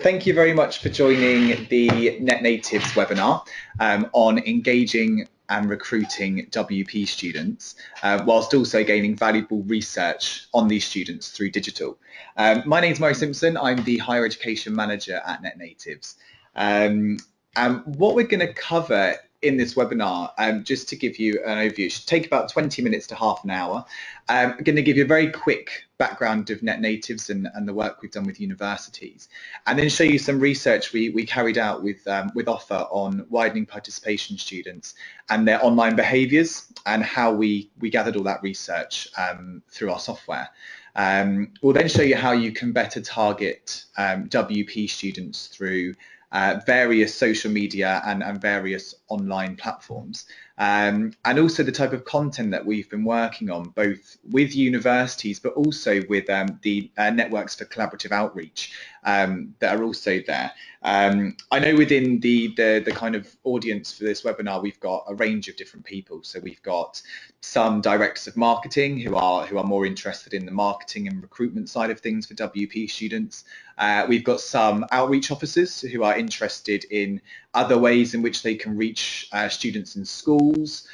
Thank you very much for joining the Net Natives webinar on engaging and recruiting WP students, whilst also gaining valuable research on these students through digital. My name is Murray Simpson. I'm the Higher Education Manager at Net Natives. And what we're going to cover in this webinar, just to give you an overview, it should take about 20 minutes to half an hour. I'm going to give you a very quick background of Net Natives and the work we've done with universities, and then show you some research we carried out with Offer on widening participation students and their online behaviours, and how we gathered all that research through our software. We'll then show you how you can better target WP students through various social media and various online platforms, and also the type of content that we've been working on, both with universities but also with the networks for collaborative outreach that are also there. I know within the kind of audience for this webinar, we've got a range of different people. So we've got some directors of marketing who are more interested in the marketing and recruitment side of things for WP students. We've got some outreach officers who are interested in other ways in which they can reach students in schools.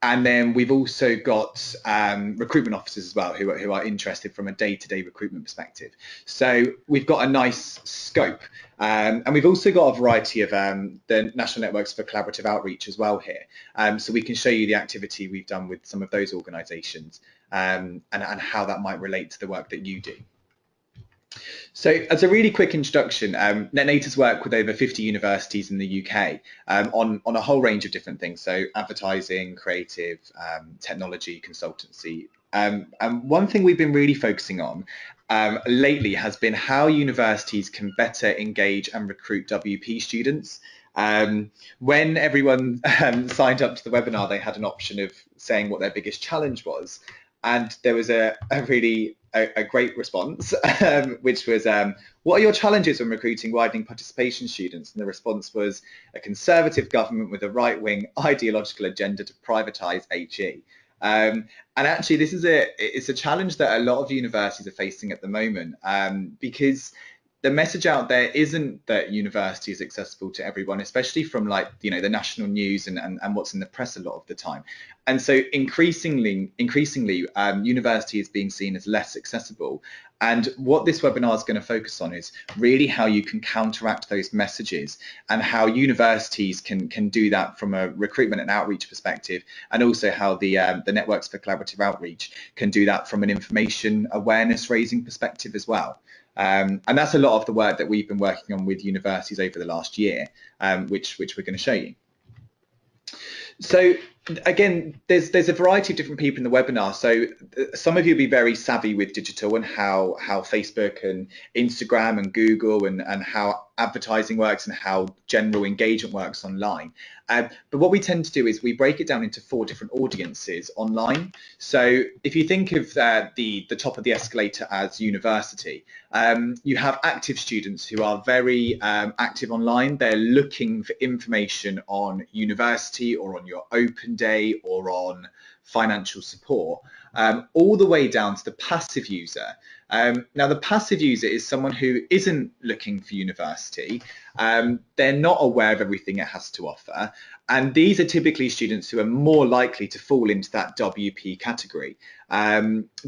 And then we've also got recruitment officers as well who are interested from a day-to-day recruitment perspective. So we've got a nice scope. And we've also got a variety of the National Networks for Collaborative Outreach as well here. So we can show you the activity we've done with some of those organisations and how that might relate to the work that you do. So as a really quick introduction, Net Natives work with over 50 universities in the UK on a whole range of different things, so advertising, creative, technology, consultancy. And one thing we've been really focusing on lately has been how universities can better engage and recruit WP students. When everyone signed up to the webinar, they had an option of saying what their biggest challenge was. And there was a really great response, which was, what are your challenges when recruiting widening participation students? And the response was a conservative government with a right-wing ideological agenda to privatise HE. And actually, it's a challenge that a lot of universities are facing at the moment, because the message out there isn't that university is accessible to everyone, especially from the national news and what's in the press a lot of the time. And so increasingly, university is being seen as less accessible. And what this webinar is going to focus on is really how you can counteract those messages and how universities can do that from a recruitment and outreach perspective, and also how the networks for collaborative outreach can do that from an information awareness raising perspective as well. And that's a lot of the work that we've been working on with universities over the last year, which we're going to show you. So again, there's a variety of different people in the webinar. So some of you will be very savvy with digital and how Facebook and Instagram and Google and how advertising works and how general engagement works online. But what we tend to do is we break it down into 4 different audiences online. So if you think of the top of the escalator as university, you have active students who are very active online. They're looking for information on university or on your open day or on financial support, all the way down to the passive user. Now, the passive user is someone who isn't looking for university. They're not aware of everything it has to offer. And these are typically students who are more likely to fall into that WP category.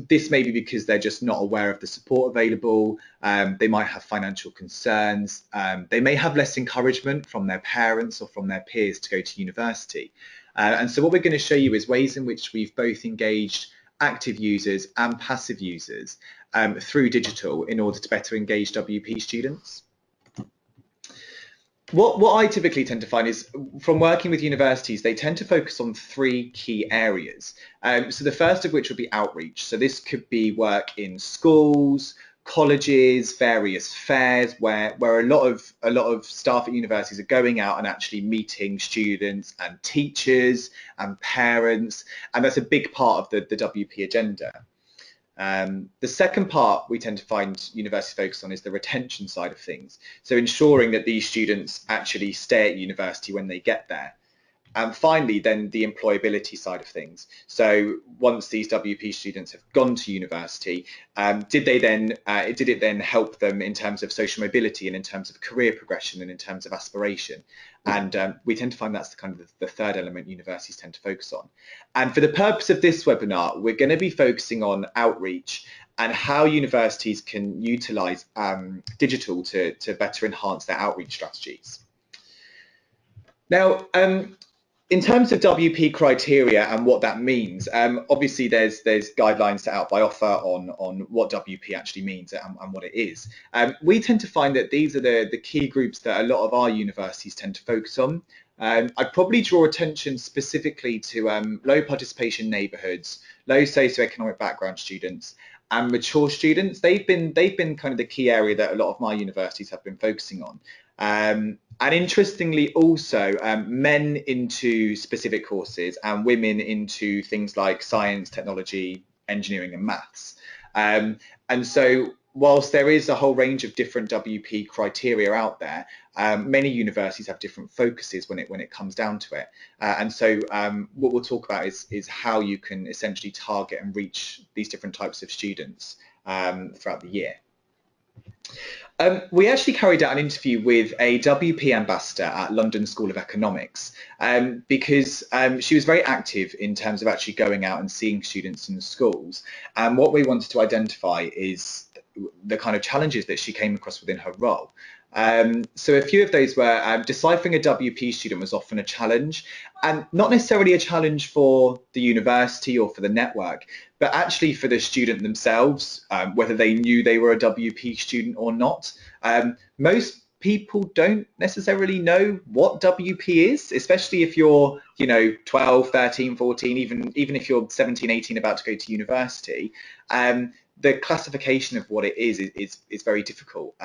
This may be because they're just not aware of the support available. They might have financial concerns. They may have less encouragement from their parents or from their peers to go to university. And so what we're going to show you is ways in which we've both engaged active users and passive users through digital in order to better engage WP students. What I typically tend to find is from working with universities, they tend to focus on 3 key areas. So the first of which would be outreach. So this could be work in schools, colleges, various fairs where a lot of staff at universities are going out and actually meeting students and teachers and parents, and that's a big part of the WP agenda. The second part we tend to find universities focus on is the retention side of things. So ensuring that these students actually stay at university when they get there. And finally, then the employability side of things. So once these WP students have gone to university, did it then help them in terms of social mobility and in terms of career progression and in terms of aspiration? And we tend to find that's the kind of the third element universities tend to focus on. And for the purpose of this webinar, we're going to be focusing on outreach and how universities can utilise digital to better enhance their outreach strategies. Now, in terms of WP criteria and what that means, obviously there's guidelines set out by Offer on what WP actually means and what it is. We tend to find that these are the key groups that a lot of our universities tend to focus on. I'd probably draw attention specifically to low participation neighbourhoods, low socioeconomic background students, and mature students. They've been kind of the key area that a lot of my universities have been focusing on. And interestingly also, men into specific courses and women into things like science, technology, engineering and maths. And so whilst there is a whole range of different WP criteria out there, many universities have different focuses when it comes down to it. And so what we'll talk about is how you can essentially target and reach these different types of students throughout the year. We actually carried out an interview with a WP ambassador at London School of Economics because she was very active in terms of actually going out and seeing students in the schools. And what we wanted to identify is the kind of challenges that she came across within her role. So a few of those were deciphering a WP student was often a challenge, and not necessarily a challenge for the university or for the network, but actually for the student themselves, whether they knew they were a WP student or not. Most people don't necessarily know what WP is, especially if you're, 12, 13, 14, even if you're 17, 18 about to go to university. The classification of what it is very difficult.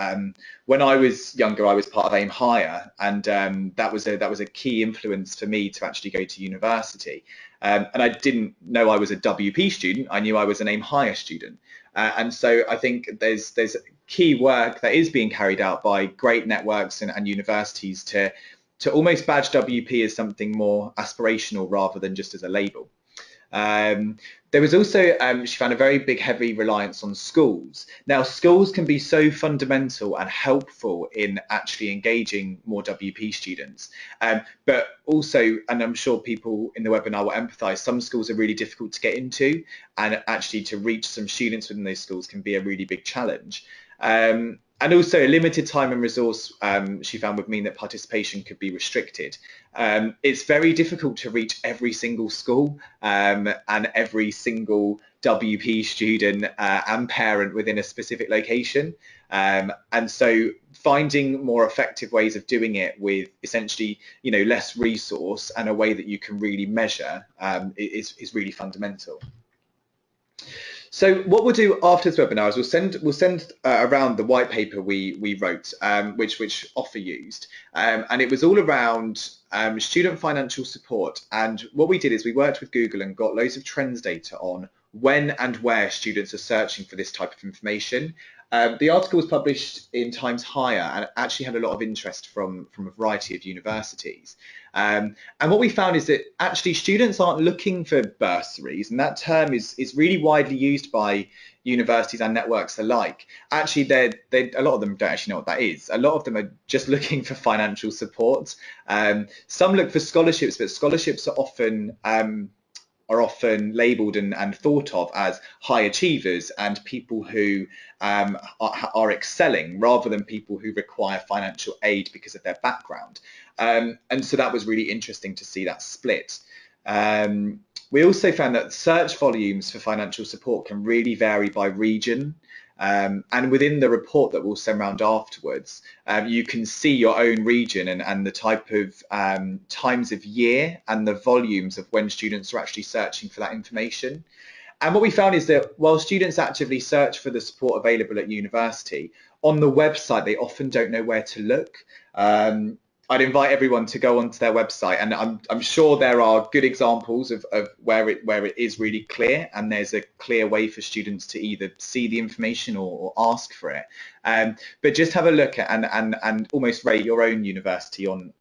When I was younger, I was part of Aim Higher, and that was a key influence for me to actually go to university. And I didn't know I was a WP student. I knew I was an Aim Higher student. And so I think there's key work that is being carried out by great networks and universities to almost badge WP as something more aspirational rather than just as a label. There was also, she found a very big heavy reliance on schools. Now, schools can be so fundamental and helpful in actually engaging more WP students, but also, and I'm sure people in the webinar will empathise, some schools are really difficult to get into, and actually to reach some students within those schools can be a really big challenge. And also limited time and resource, she found, would mean that participation could be restricted. It's very difficult to reach every single school and every single WP student and parent within a specific location. And so finding more effective ways of doing it with essentially, less resource and a way that you can really measure is really fundamental. So what we'll do after this webinar is we'll send around the white paper we wrote, which Offer used, and it was all around student financial support. And what we did is we worked with Google and got loads of trends data on when and where students are searching for this type of information. The article was published in Times Higher and actually had a lot of interest from a variety of universities. And what we found is that actually students aren't looking for bursaries, and that term is really widely used by universities and networks alike. Actually, a lot of them don't actually know what that is. A lot of them are just looking for financial support. Some look for scholarships, but scholarships are often labelled and thought of as high achievers and people who are excelling rather than people who require financial aid because of their background. And so that was really interesting to see that split. We also found that search volumes for financial support can really vary by region. And within the report that we'll send around afterwards, you can see your own region and the type of times of year and the volumes of when students are actually searching for that information. And what we found is that while students actively search for the support available at university, on the website they often don't know where to look. I'd invite everyone to go onto their website, and I'm sure there are good examples of where it is really clear, and there's a clear way for students to either see the information or ask for it. But just have a look at and almost rate your own university on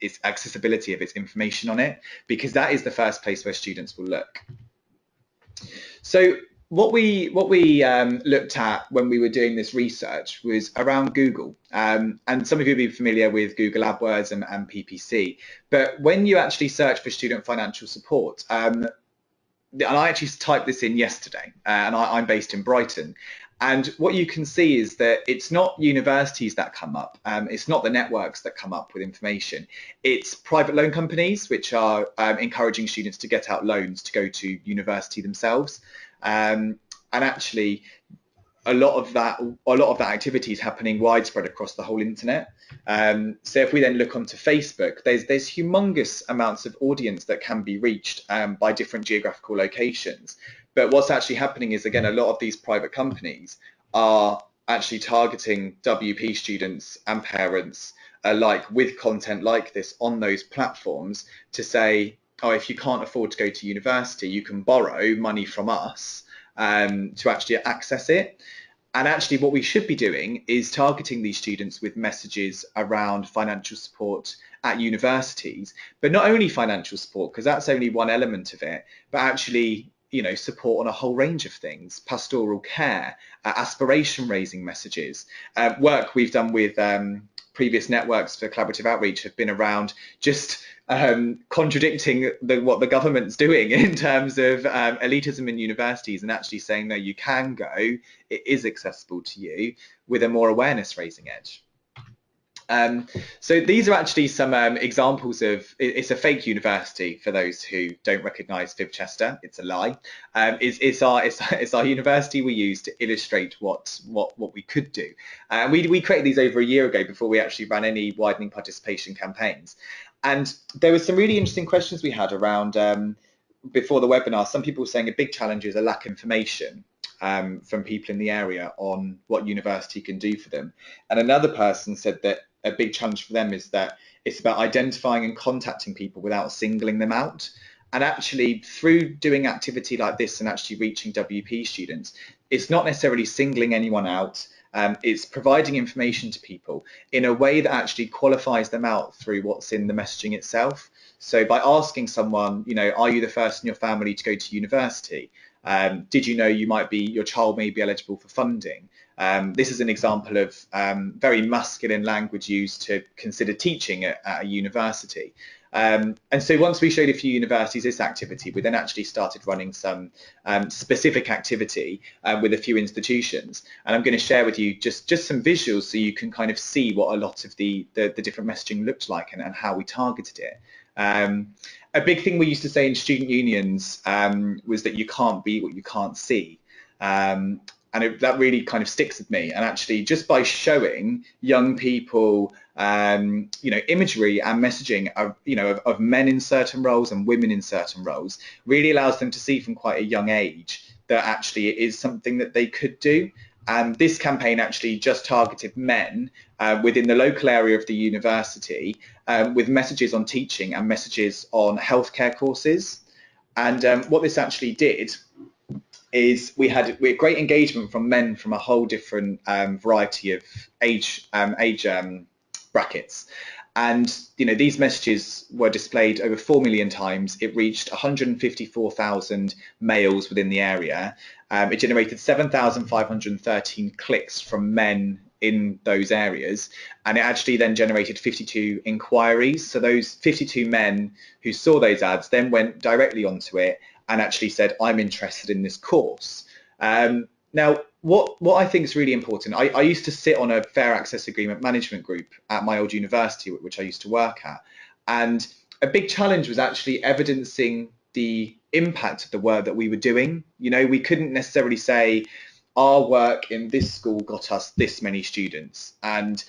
its accessibility of its information on it, because that is the first place where students will look. So what we looked at when we were doing this research was around Google, and some of you will be familiar with Google AdWords and PPC, but when you actually search for student financial support, and I actually typed this in yesterday, and I'm based in Brighton. And what you can see is that it's not universities that come up, it's not the networks that come up with information, it's private loan companies which are encouraging students to get out loans to go to university themselves. And actually, a lot of that activity is happening widespread across the whole internet. So if we then look onto Facebook, there's humongous amounts of audience that can be reached by different geographical locations. But what's actually happening is, again, a lot of these private companies are actually targeting WP students and parents alike with content like this on those platforms to say, oh, if you can't afford to go to university, you can borrow money from us to actually access it. And actually what we should be doing is targeting these students with messages around financial support at universities, but not only financial support, because that's only one element of it, but actually, you know, support on a whole range of things, pastoral care, aspiration raising messages. Work we've done with previous networks for collaborative outreach have been around just contradicting what the government's doing in terms of elitism in universities, and actually saying, no, you can go, it is accessible to you, with a more awareness raising edge. So these are actually some examples of, it's a fake university for those who don't recognise Vibchester, it's a lie. It's our university we use to illustrate what we could do. We created these over a year ago before we actually ran any widening participation campaigns. And there were some really interesting questions we had around, before the webinar, some people were saying a big challenge is a lack of information from people in the area on what university can do for them. And another person said that a big challenge for them is that it's about identifying and contacting people without singling them out. And actually, through doing activity like this and actually reaching WP students, it's not necessarily singling anyone out. It's providing information to people in a way that actually qualifies them out through what's in the messaging itself. So by asking someone, you know, are you the first in your family to go to university? Did you know your child may be eligible for funding? This is an example of very masculine language used to consider teaching at a university. And so once we showed a few universities this activity, we then actually started running some specific activity with a few institutions. And I'm going to share with you just some visuals so you can kind of see what a lot of the different messaging looked like and how we targeted it. A big thing we used to say in student unions was that you can't be what you can't see. And that really kind of sticks with me. And actually, just by showing young people, you know, imagery and messaging of, you know, of men in certain roles and women in certain roles, really allows them to see from quite a young age that actually it is something that they could do. And this campaign actually just targeted men within the local area of the university with messages on teaching and messages on healthcare courses. And what this actually did is we had great engagement from men from a whole different variety of age brackets. And, you know, these messages were displayed over 4 million times. It reached 154,000 males within the area. It generated 7,513 clicks from men in those areas. And it actually then generated 52 inquiries. So those 52 men who saw those ads then went directly onto it and actually said, I'm interested in this course. Now, what I think is really important, I used to sit on a fair access agreement management group at my old university, which I used to work at. And a big challenge was actually evidencing the impact of the work that we were doing. You know, we couldn't necessarily say our work in this school got us this many students, and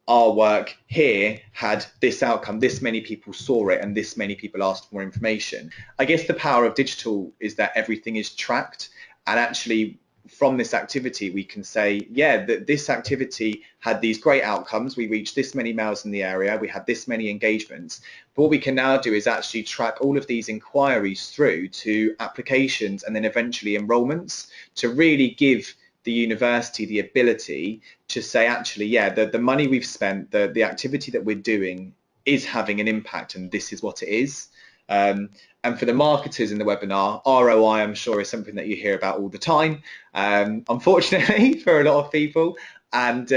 our work here had this outcome, this many people saw it, and this many people asked for more information. I guess the power of digital is that everything is tracked, and actually from this activity we can say, yeah, that this activity had these great outcomes, we reached this many males in the area, we had this many engagements. But what we can now do is actually track all of these inquiries through to applications and then eventually enrolments, to really give the university the ability to say, actually, yeah, the money we've spent, the activity that we're doing is having an impact, and this is what it is. And for the marketers in the webinar, ROI, I'm sure, is something that you hear about all the time, unfortunately, for a lot of people. And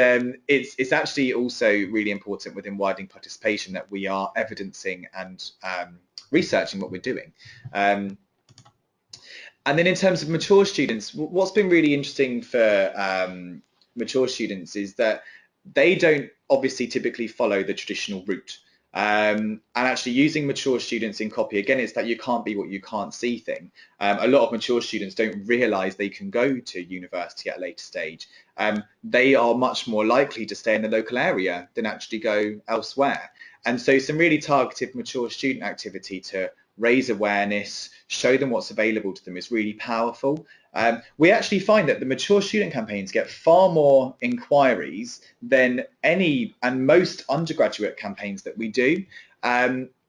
it's actually also really important within widening participation that we are evidencing and researching what we're doing. And then in terms of mature students, what's been really interesting for mature students is that they don't obviously typically follow the traditional route. And actually using mature students in copy, again, it's that you can't be what you can't see thing. A lot of mature students don't realise they can go to university at a later stage. They are much more likely to stay in the local area than actually go elsewhere. And so some really targeted mature student activity to raise awareness, show them what's available to them is really powerful. We actually find that the mature student campaigns get far more inquiries than any and most undergraduate campaigns that we do.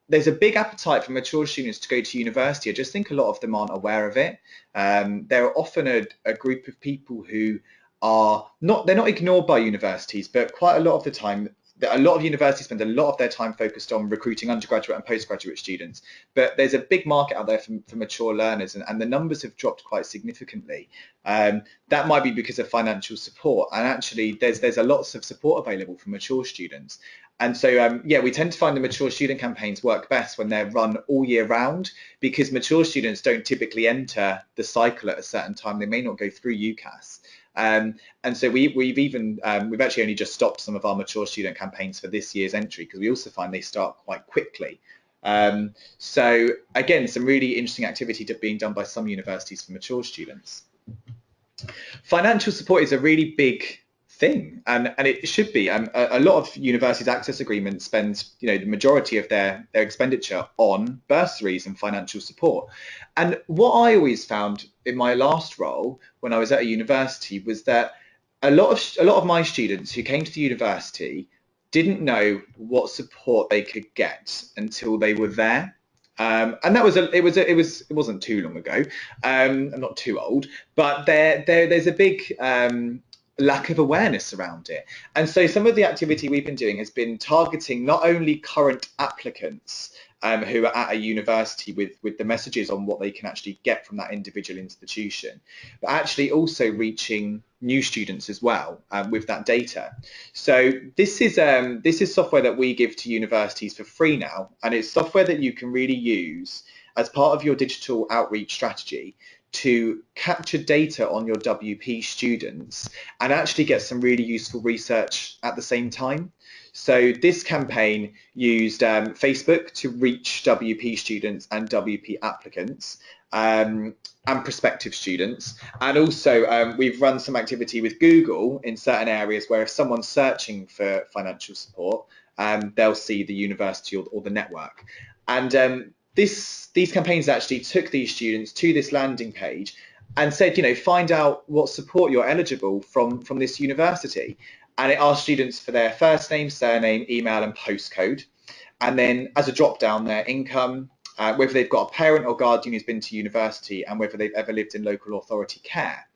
There's a big appetite for mature students to go to university. I just think a lot of them aren't aware of it. They're often a group of people who are they're not ignored by universities, but quite a lot of the time, a lot of universities spend a lot of their time focused on recruiting undergraduate and postgraduate students, but there's a big market out there for mature learners, and the numbers have dropped quite significantly. That might be because of financial support, and actually there's a lots of support available for mature students. And so, yeah, we tend to find the mature student campaigns work best when they're run all year round, because mature students don't typically enter the cycle at a certain time. They may not go through UCAS. And so we've actually only just stopped some of our mature student campaigns for this year's entry, because we also find they start quite quickly. So again, some really interesting activity being done by some universities for mature students. Financial support is a really big thing, and it should be. A lot of universities' access agreements spend the majority of their expenditure on bursaries and financial support. And what I always found in my last role when I was at a university was that a lot of my students who came to the university didn't know what support they could get until they were there. And that was it wasn't too long ago. I'm not too old, but there's a big lack of awareness around it. And so some of the activity we've been doing has been targeting not only current applicants who are at a university with the messages on what they can actually get from that individual institution, but actually also reaching new students as well with that data. So this is software that we give to universities for free now, and it's software that you can really use as part of your digital outreach strategy to capture data on your WP students and actually get some really useful research at the same time. So this campaign used Facebook to reach WP students and WP applicants and prospective students. And also we've run some activity with Google in certain areas where if someone's searching for financial support, they'll see the university or the network. And these campaigns actually took these students to this landing page and said, find out what support you're eligible from this university. And it asked students for their first name, surname, email, and postcode. And then as a drop down, their income, whether they've got a parent or guardian who's been to university, and whether they've ever lived in local authority care.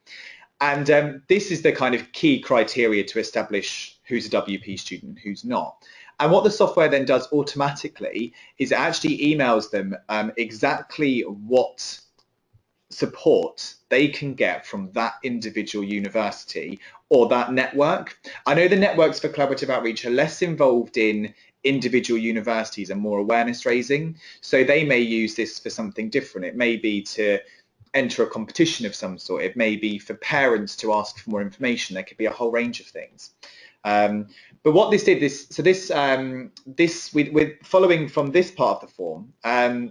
And this is the kind of key criteria to establish who's a WP student, who's not. And what the software then does automatically is it actually emails them exactly what support they can get from that individual university or that network. I know the networks for collaborative outreach are less involved in individual universities and more awareness raising, so they may use this for something different. It may be to enter a competition of some sort, it may be for parents to ask for more information, there could be a whole range of things. But what this did, with following from this part of the form,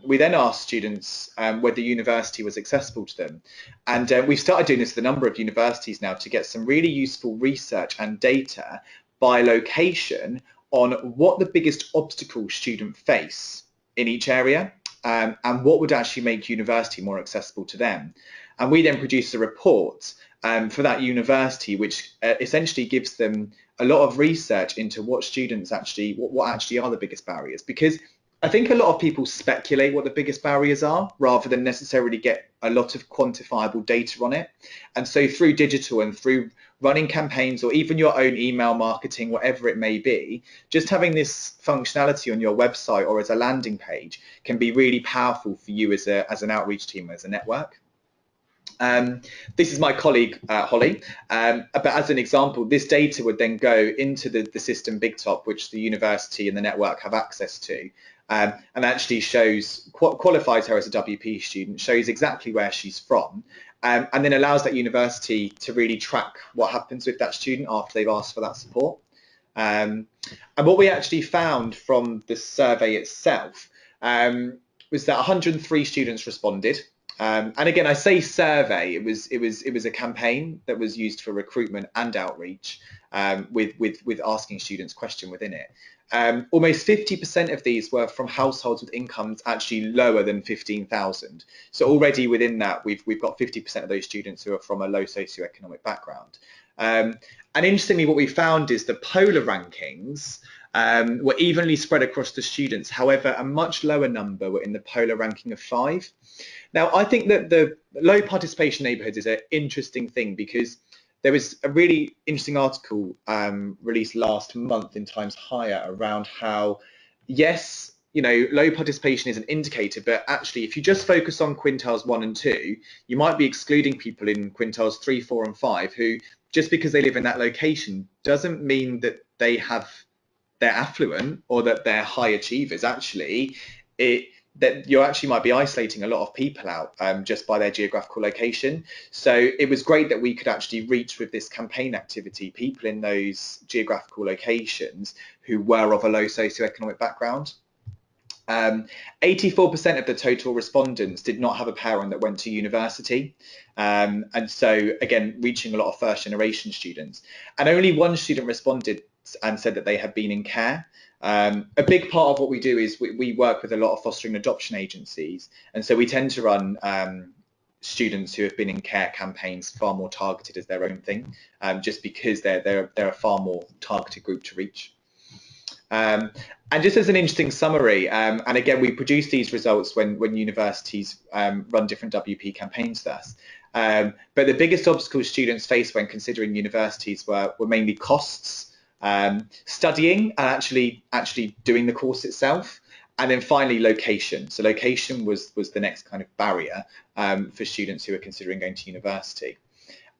we then asked students whether university was accessible to them. And we've started doing this with a number of universities now to get some really useful research and data by location on what the biggest obstacles students face in each area and what would actually make university more accessible to them. And we then produce a report for that university, which essentially gives them a lot of research into what students actually, what actually are the biggest barriers. Because I think a lot of people speculate what the biggest barriers are rather than necessarily get a lot of quantifiable data on it. And so through digital and through running campaigns or even your own email marketing, whatever it may be, just having this functionality on your website or as a landing page can be really powerful for you as an outreach team, as a network. This is my colleague, Holly, but as an example, this data would then go into the system BigTop, which the university and the network have access to, and actually qualifies her as a WP student, shows exactly where she's from, and then allows that university to really track what happens with that student after they've asked for that support. And what we actually found from the survey itself was that 103 students responded. And again, I say survey. It was a campaign that was used for recruitment and outreach, with asking students question within it. Almost 50% of these were from households with incomes actually lower than 15,000. So already within that, we've got 50% of those students who are from a low socioeconomic background. And interestingly, what we found is the polar rankings were evenly spread across the students. However, a much lower number were in the polar ranking of 5. Now, I think that the low participation neighbourhoods is an interesting thing because there was a really interesting article released last month in Times Higher around how, yes, low participation is an indicator, but actually if you just focus on quintiles 1 and 2, you might be excluding people in quintiles 3, 4 and 5 who, just because they live in that location, doesn't mean that they're affluent or that they're high achievers. Actually, that you actually might be isolating a lot of people out just by their geographical location. So it was great that we could actually reach with this campaign activity people in those geographical locations who were of a low socioeconomic background. 84% of the total respondents did not have a parent that went to university. And so again, reaching a lot of first generation students. And only one student responded and said that they had been in care. A big part of what we do is we work with a lot of fostering adoption agencies, and so we tend to run students who have been in care campaigns far more targeted as their own thing, just because they're a far more targeted group to reach. And just as an interesting summary, and again, we produce these results when universities run different WP campaigns with us. But the biggest obstacles students face when considering universities were mainly costs, studying and actually doing the course itself, and then finally location. So location was the next kind of barrier for students who are considering going to university.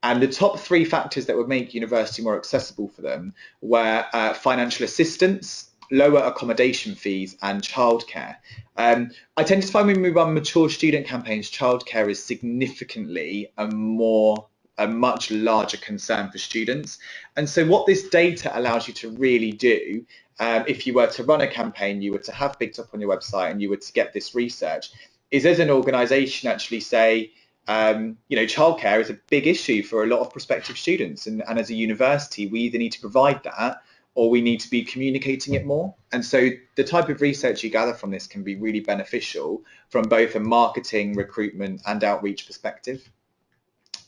And the top 3 factors that would make university more accessible for them were financial assistance, lower accommodation fees, and childcare. I tend to find when we run mature student campaigns, childcare is significantly a much larger concern for students. And so what this data allows you to really do, if you were to run a campaign, you were to have BigTop on your website and you were to get this research, is as an organisation actually say, childcare is a big issue for a lot of prospective students. And as a university, we either need to provide that or we need to be communicating it more. And so the type of research you gather from this can be really beneficial from both a marketing, recruitment and outreach perspective.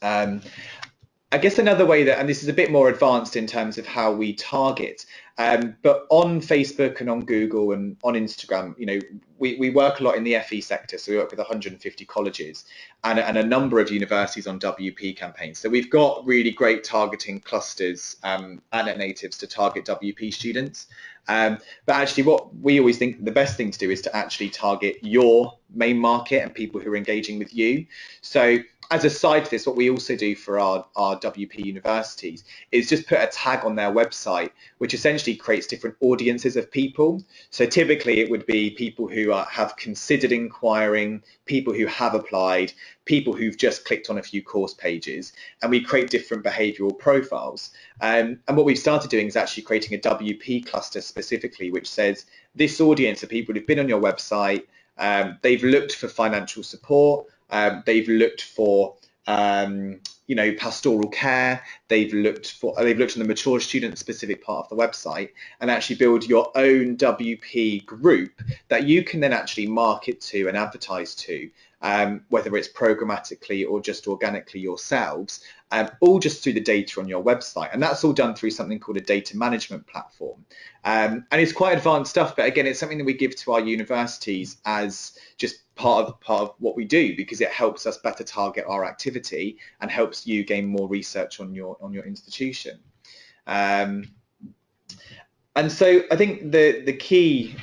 I guess another way that, and this is a bit more advanced in terms of how we target, but on Facebook and on Google and on Instagram, we work a lot in the FE sector. So we work with 150 colleges and a number of universities on WP campaigns. So we've got really great targeting clusters at Net Natives to target WP students. But actually what we always think the best thing to do is to actually target your main market and people who are engaging with you. So as a side to this, what we also do for our WP universities is just put a tag on their website, which essentially creates different audiences of people. So typically it would be people who have considered inquiring, people who have applied, people who've just clicked on a few course pages, and we create different behavioural profiles. And what we've started doing is actually creating a WP cluster specifically, which says this audience are people who've been on your website, they've looked for financial support, they've looked for pastoral care, they've looked on the mature student specific part of the website, and actually build your own WP group that you can then actually market to and advertise to, whether it's programmatically or just organically yourselves, all just through the data on your website. And that's all done through something called a data management platform. And it's quite advanced stuff, but again, it's something that we give to our universities as just part of what we do, because it helps us better target our activity and helps you gain more research on your institution. And so I think the key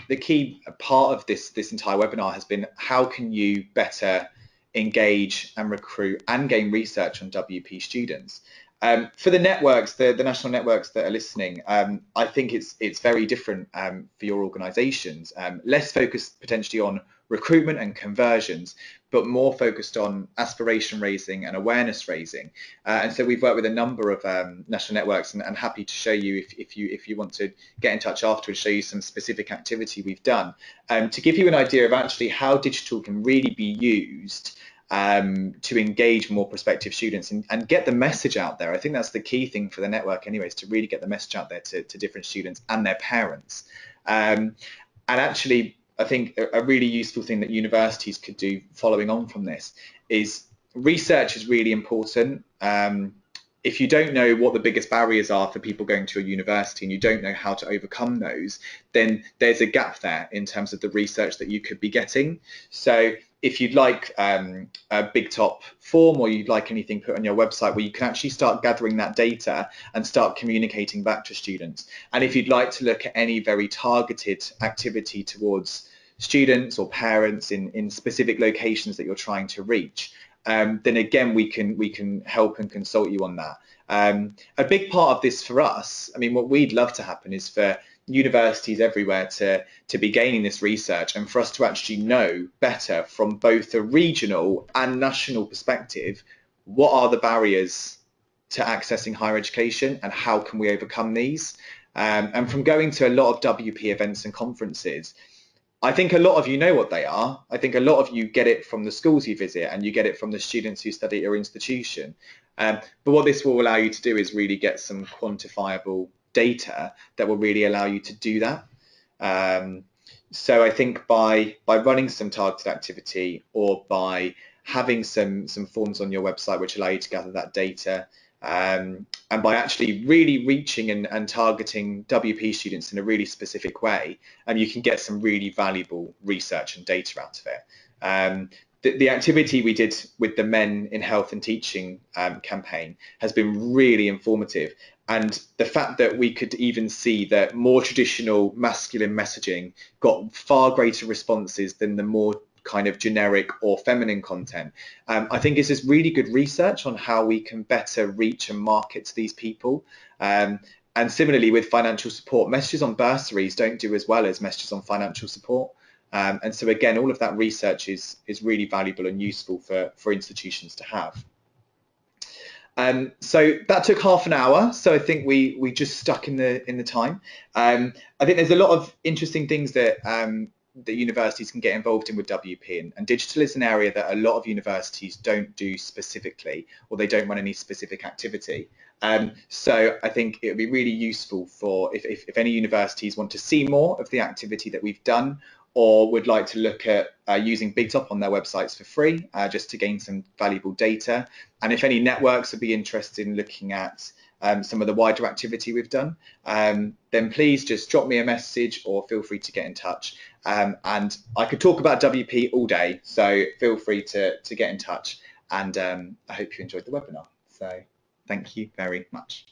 part of this entire webinar has been, how can you better engage and recruit and gain research on WP students? For the networks, the national networks that are listening, I think it's very different for your organisations. Less focused potentially on recruitment and conversions, but more focused on aspiration raising and awareness raising. And so we've worked with a number of national networks, and happy to show you, if you want to get in touch afterwards, show you some specific activity we've done to give you an idea of actually how digital can really be used to engage more prospective students and get the message out there. I think that's the key thing for the network anyways, to really get the message out there to different students and their parents. And actually, I think a really useful thing that universities could do following on from this is, research is really important. If you don't know what the biggest barriers are for people going to a university, and you don't know how to overcome those, then there's a gap there in terms of the research that you could be getting. So if you'd like a big top form, or you'd like anything put on your website where you can actually start gathering that data and start communicating back to students, and if you'd like to look at any very targeted activity towards students or parents in specific locations that you're trying to reach, then again we can help and consult you on that. A big part of this for us, I mean, what we'd love to happen is for universities everywhere to be gaining this research, and for us to actually know better from both a regional and national perspective, what are the barriers to accessing higher education and how can we overcome these. And from going to a lot of WP events and conferences, I think a lot of you know what they are. I think a lot of you get it from the schools you visit, and you get it from the students who study at your institution. But what this will allow you to do is really get some quantifiable data that will really allow you to do that. So I think by running some targeted activity, or by having some forms on your website which allow you to gather that data, and by actually really reaching and targeting WP students in a really specific way, you can get some really valuable research and data out of it. The activity we did with the Men in Health and Teaching campaign has been really informative, and the fact that we could even see that more traditional masculine messaging got far greater responses than the more kind of generic or feminine content, I think is just really good research on how we can better reach and market to these people. And similarly with financial support, messages on bursaries don't do as well as messages on financial support. And so again, all of that research is really valuable and useful for institutions to have. So that took half an hour, so I think we just stuck in the time. I think there's a lot of interesting things that that universities can get involved in with WP, and digital is an area that a lot of universities don't do specifically, or they don't run any specific activity. So I think it would be really useful for if any universities want to see more of the activity that we've done, or would like to look at using Big Top on their websites for free, just to gain some valuable data. And if any networks would be interested in looking at some of the wider activity we've done, then please just drop me a message or feel free to get in touch. And I could talk about WP all day, so feel free to get in touch. And I hope you enjoyed the webinar. So thank you very much.